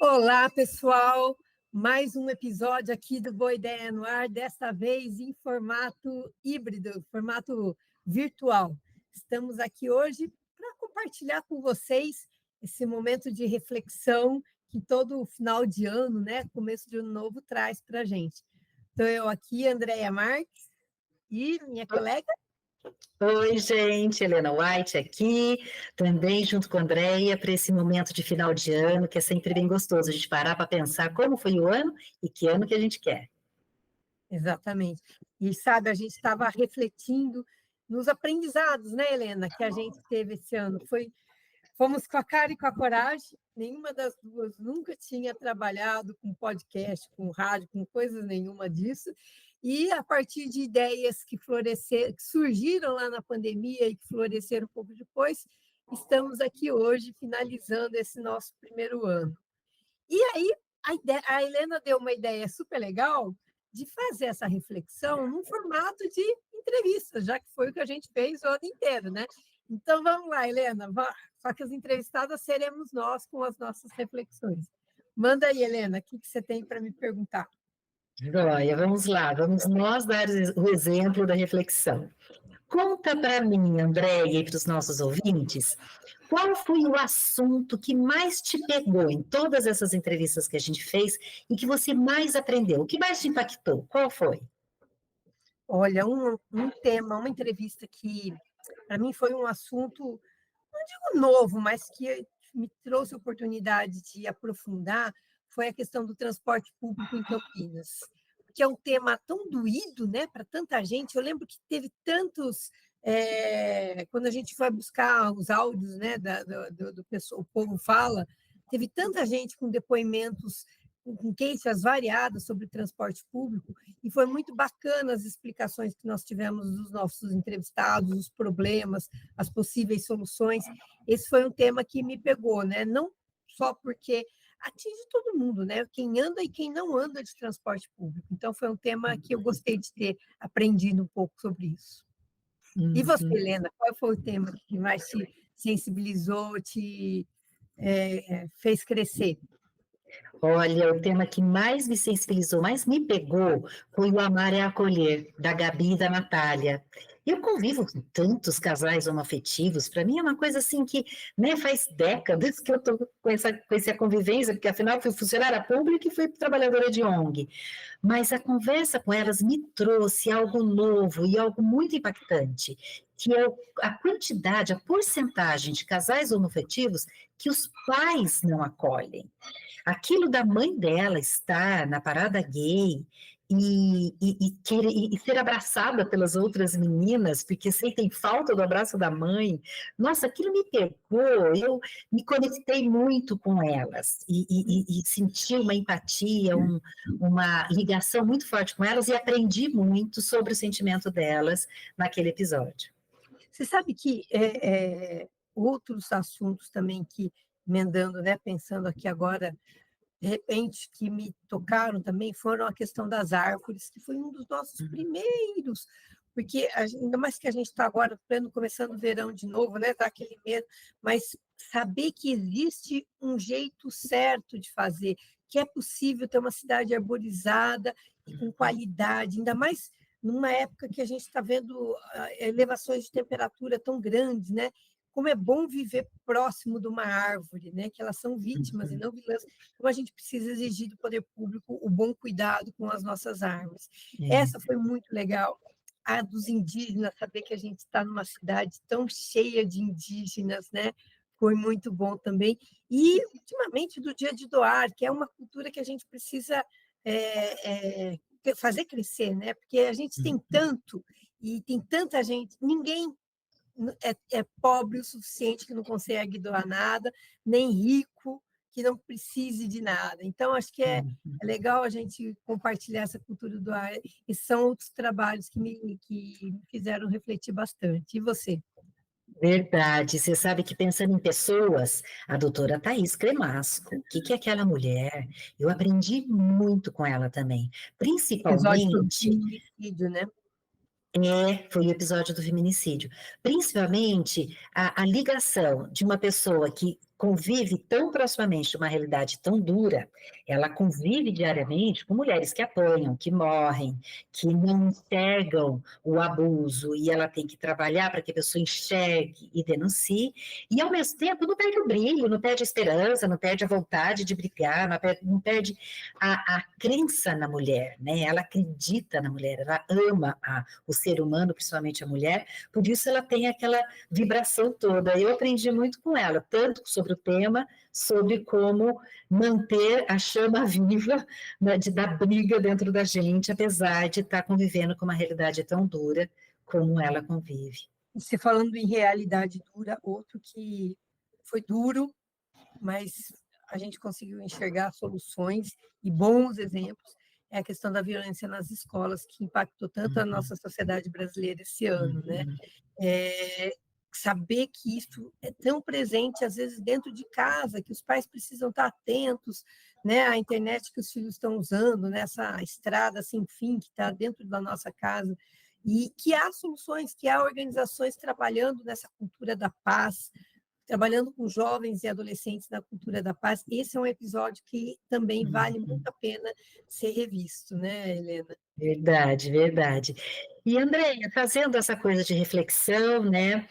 Olá, pessoal! Mais um episódio aqui do Boa Ideia no Ar, desta vez em formato híbrido, formato virtual. Estamos aqui hoje para compartilhar com vocês esse momento de reflexão que todo final de ano, né, começo de ano novo, traz para a gente. Então, eu aqui, Andréia Marques, e minha colega... Oi, gente, Helena White aqui, também junto com a Andréia, para esse momento de final de ano, que é sempre bem gostoso a gente parar para pensar como foi o ano e que ano que a gente quer. Exatamente. E, sabe, a gente estava refletindo nos aprendizados, né, Helena, que a gente teve esse ano. Fomos com a cara e com a coragem, nenhuma das duas nunca tinha trabalhado com podcast, com rádio, com coisas nenhuma disso, e a partir de ideias que floresceram, que surgiram lá na pandemia e que floresceram um pouco depois, estamos aqui hoje finalizando esse nosso primeiro ano. E aí a Helena deu uma ideia super legal de fazer essa reflexão num formato de entrevista, já que foi o que a gente fez o ano inteiro, né? Então, vamos lá, Helena. Só que as entrevistadas seremos nós com as nossas reflexões. Manda aí, Helena, o que você tem para me perguntar? Joia, vamos lá, vamos nós dar o exemplo da reflexão. Conta para mim, Andréia, e para os nossos ouvintes, qual foi o assunto que mais te pegou em todas essas entrevistas que a gente fez e que você mais aprendeu? O que mais te impactou? Qual foi? Olha, um tema, uma entrevista que, para mim, foi um assunto, não digo novo, mas que me trouxe a oportunidade de aprofundar, foi a questão do transporte público em Campinas, que é um tema tão doído, né, para tanta gente. Eu lembro que teve tantos... quando a gente foi buscar os áudios, né, do pessoal, o povo fala, teve tanta gente com depoimentos, com queixas variadas sobre o transporte público, e foi muito bacana as explicações que nós tivemos dos nossos entrevistados, os problemas, as possíveis soluções. Esse foi um tema que me pegou, né? Não só porque atinge todo mundo, né? Quem anda e quem não anda de transporte público. Então, foi um tema que eu gostei de ter aprendido um pouco sobre isso. E você, Helena, qual foi o tema que mais te sensibilizou, te fez crescer? Olha, o tema que mais me sensibilizou, mais me pegou, foi o Amar é Acolher, da Gabi e da Natália. Eu convivo com tantos casais homoafetivos, para mim é uma coisa assim que, né, faz décadas que eu estou com essa convivência, porque afinal fui funcionária pública e fui trabalhadora de ONG. Mas a conversa com elas me trouxe algo novo e algo muito impactante, que é a quantidade, a porcentagem de casais homoafetivos que os pais não acolhem. Aquilo da mãe dela estar na parada gay e ser abraçada pelas outras meninas, porque sentem falta do abraço da mãe, nossa, aquilo me pegou, eu me conectei muito com elas, e senti uma empatia, uma ligação muito forte com elas, e aprendi muito sobre o sentimento delas naquele episódio. Você sabe que outros assuntos também que, emendando, né, pensando aqui agora, de repente, que me tocaram também, foram a questão das árvores, que foi um dos nossos primeiros, porque ainda mais que a gente está agora começando o verão de novo, né, tá aquele medo, mas saber que existe um jeito certo de fazer, que é possível ter uma cidade arborizada e com qualidade, ainda mais numa época que a gente está vendo elevações de temperatura tão grandes, né? Como é bom viver próximo de uma árvore, né? Que elas são vítimas e não vilãs. Então, a gente precisa exigir do poder público o bom cuidado com as nossas árvores. Essa foi muito legal. A dos indígenas, saber que a gente está numa cidade tão cheia de indígenas, né? Foi muito bom também. E, ultimamente, do Dia de Doar, que é uma cultura que a gente precisa fazer crescer, né? Porque a gente tem tanto, e tem tanta gente, ninguém é pobre o suficiente que não consegue doar nada, nem rico que não precise de nada. Então, acho que é legal a gente compartilhar essa cultura do doar, e são outros trabalhos que me fizeram refletir bastante. E você? Verdade, você sabe que pensando em pessoas, a doutora Thaís Cremasco, o que que é aquela mulher? Eu aprendi muito com ela também, Episódio sobre principalmente, feminicídio, né? foi o episódio do feminicídio, principalmente a ligação de uma pessoa que convive tão proximamente de uma realidade tão dura, ela convive diariamente com mulheres que apanham, que morrem, que não enxergam o abuso, e ela tem que trabalhar para que a pessoa enxergue e denuncie, e ao mesmo tempo não perde o brilho, não perde a esperança, não perde a vontade de brigar, não perde a crença na mulher, né? Ela acredita na mulher, ela ama o ser humano, principalmente a mulher, por isso ela tem aquela vibração toda. Eu aprendi muito com ela, tanto sobre o tema, sobre como manter a chama viva, né, da briga dentro da gente, apesar de estar convivendo com uma realidade tão dura como ela convive. E você falando em realidade dura, outro que foi duro, mas a gente conseguiu enxergar soluções e bons exemplos, é a questão da violência nas escolas, que impactou tanto a nossa sociedade brasileira esse ano, né? Uhum. Saber que isso é tão presente, às vezes, dentro de casa, que os pais precisam estar atentos, né, à internet que os filhos estão usando, nessa estrada sem fim que está dentro da nossa casa, e que há soluções, que há organizações trabalhando nessa cultura da paz, trabalhando com jovens e adolescentes na cultura da paz. Esse é um episódio que também vale muito a pena ser revisto, né, Helena? Verdade, verdade. E, Andréia, fazendo essa coisa de reflexão, né?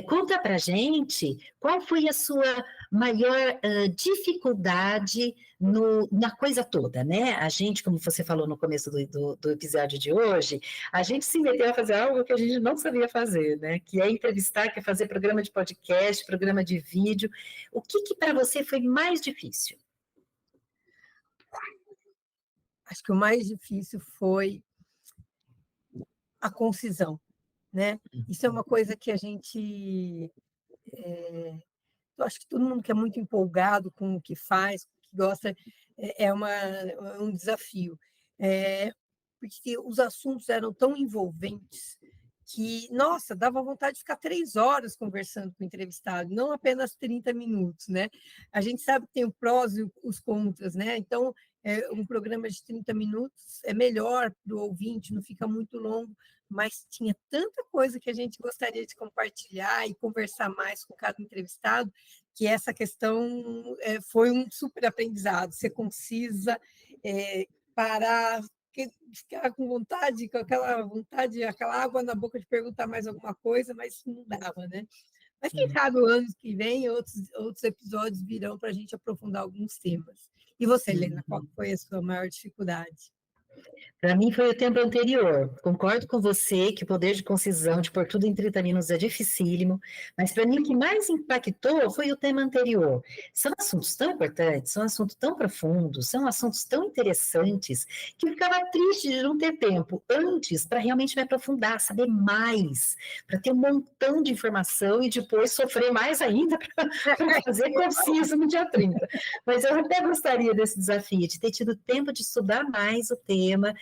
Conta pra gente qual foi a sua maior dificuldade na coisa toda, né? A gente, como você falou no começo do episódio de hoje, a gente se meteu a fazer algo que a gente não sabia fazer, né? Que é entrevistar, que é fazer programa de podcast, programa de vídeo. O que para você foi mais difícil? Acho que o mais difícil foi a concisão, né? Isso é uma coisa que a gente, eu acho que todo mundo que é muito empolgado com o que faz, que gosta, é um desafio. É, porque os assuntos eram tão envolventes que, nossa, dava vontade de ficar 3 horas conversando com o entrevistado, não apenas 30 minutos, né? A gente sabe que tem o prós e os contras, né? Então, um programa de 30 minutos é melhor para o ouvinte, não fica muito longo, mas tinha tanta coisa que a gente gostaria de compartilhar e conversar mais com cada entrevistado, que essa questão foi um super aprendizado, ser concisa, parar, ficar com vontade, com aquela vontade, aquela água na boca de perguntar mais alguma coisa, mas não dava, né? Mas quem sabe o ano que vem outros episódios virão para a gente aprofundar alguns temas. E você, Helena, qual foi a sua maior dificuldade? Para mim foi o tempo anterior. Concordo com você que o poder de concisão, de pôr tudo em 30 minutos é dificílimo, mas para mim o que mais impactou foi o tema anterior. São assuntos tão importantes, são assuntos tão profundos, são assuntos tão interessantes, que eu ficava triste de não ter tempo antes para realmente me aprofundar, saber mais, para ter um montão de informação e depois sofrer mais ainda para fazer conciso no dia 30. Mas eu até gostaria desse desafio, de ter tido tempo de estudar mais o tema,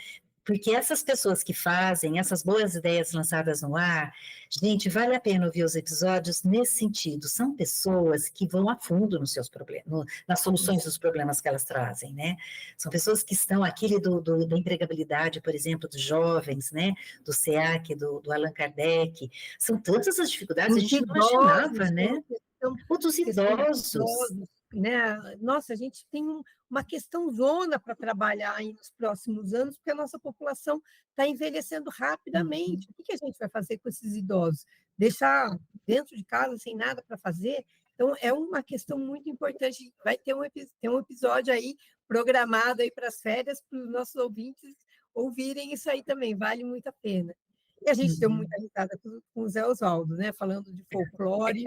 porque essas pessoas que fazem essas boas ideias lançadas no ar, gente, vale a pena ouvir os episódios nesse sentido. São pessoas que vão a fundo nos seus problemas, nas soluções dos problemas que elas trazem, né? São pessoas que estão, aquele da empregabilidade, por exemplo, dos jovens, né? Do SEAC, do Allan Kardec. São tantas as dificuldades, a Os gente não imaginava, idosos, tem né? uma questão, O dos questão dos idosos. idosos, né? Nossa, a gente tem uma questão zona para trabalhar aí nos próximos anos, porque a nossa população está envelhecendo rapidamente. O que a gente vai fazer com esses idosos? Deixar dentro de casa sem nada para fazer? Então, é uma questão muito importante. Vai ter tem um episódio aí programado aí para as férias, para os nossos ouvintes ouvirem isso aí também, vale muito a pena. E a gente deu muita risada com o Zé Oswaldo, né? Falando de folclore.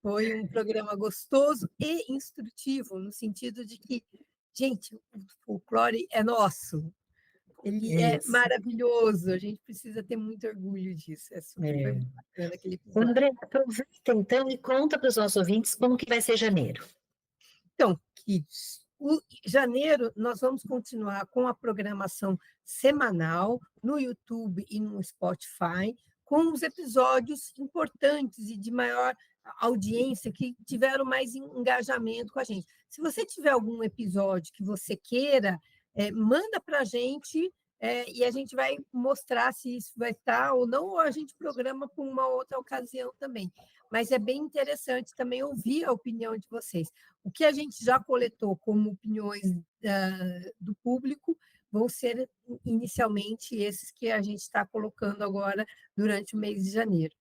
Foi um programa gostoso e instrutivo, no sentido de que, gente, o folclore é nosso, ele é Isso. maravilhoso, a gente precisa ter muito orgulho disso. Foi É. muito bacana aquele episódio. André, aproveita então e conta para os nossos ouvintes como que vai ser janeiro. Então, queridos, o janeiro nós vamos continuar com a programação semanal no YouTube e no Spotify, com os episódios importantes e de maior audiência que tiveram mais engajamento com a gente. Se você tiver algum episódio que você queira, manda para a gente e a gente vai mostrar se isso vai estar ou não, ou a gente programa para uma outra ocasião também. mas é bem interessante também ouvir a opinião de vocês. O que a gente já coletou como opiniões do público vão ser inicialmente esses que a gente está colocando agora durante o mês de janeiro,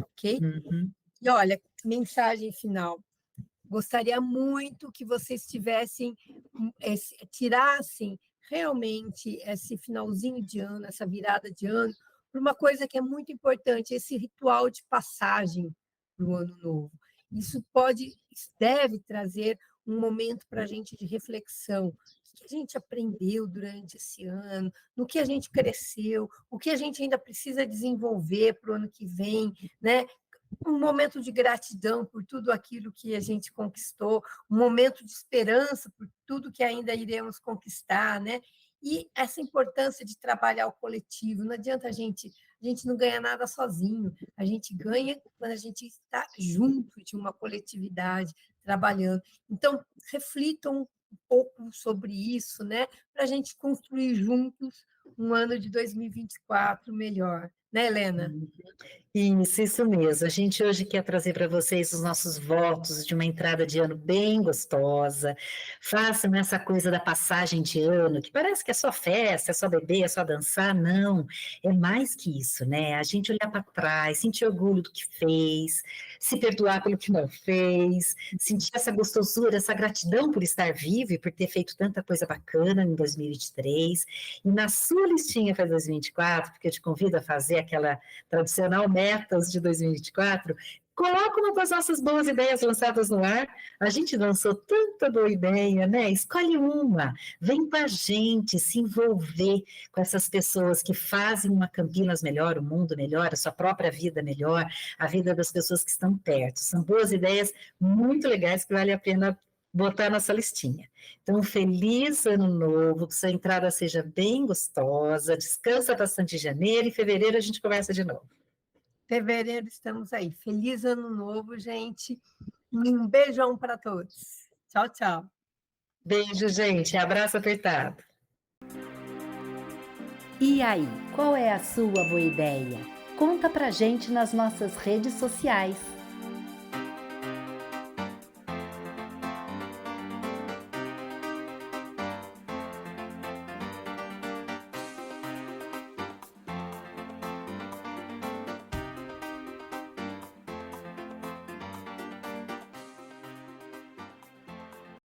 ok? Uhum. E olha, mensagem final. Gostaria muito que vocês tivessem, tirassem realmente esse finalzinho de ano, essa virada de ano, para uma coisa que é muito importante, esse ritual de passagem para o ano novo. Isso deve trazer um momento para a gente de reflexão. O que a gente aprendeu durante esse ano, no que a gente cresceu, o que a gente ainda precisa desenvolver para o ano que vem, né? Um momento de gratidão por tudo aquilo que a gente conquistou, um momento de esperança por tudo que ainda iremos conquistar, né? E essa importância de trabalhar o coletivo, não adianta a gente não ganha nada sozinho, a gente ganha quando a gente está junto de uma coletividade, trabalhando. Então, reflitam um pouco sobre isso, né? Para a gente construir juntos um ano de 2024 melhor, né, Helena? Isso mesmo. A gente hoje quer trazer para vocês os nossos votos de uma entrada de ano bem gostosa. Façam essa coisa da passagem de ano, que parece que é só festa, é só beber, é só dançar. Não, é mais que isso, né? A gente olhar para trás, sentir orgulho do que fez, se perdoar pelo que não fez, sentir essa gostosura, essa gratidão por estar vivo e por ter feito tanta coisa bacana em 2023. E na sua listinha para 2024, porque eu te convido a fazer aquela tradicional metas de 2024, coloca uma das nossas boas ideias lançadas no ar. A gente lançou tanta boa ideia, né? Escolhe uma, vem com a gente se envolver com essas pessoas que fazem uma Campinas melhor, o mundo melhor, a sua própria vida melhor, a vida das pessoas que estão perto. São boas ideias muito legais que vale a pena botar nessa listinha. Então, feliz ano novo, que sua entrada seja bem gostosa, descansa bastante em janeiro e fevereiro a gente conversa de novo. Fevereiro estamos aí. Feliz ano novo, gente. Um beijão para todos. Tchau, tchau. Beijo, gente. Abraço apertado. E aí, qual é a sua boa ideia? Conta pra gente nas nossas redes sociais.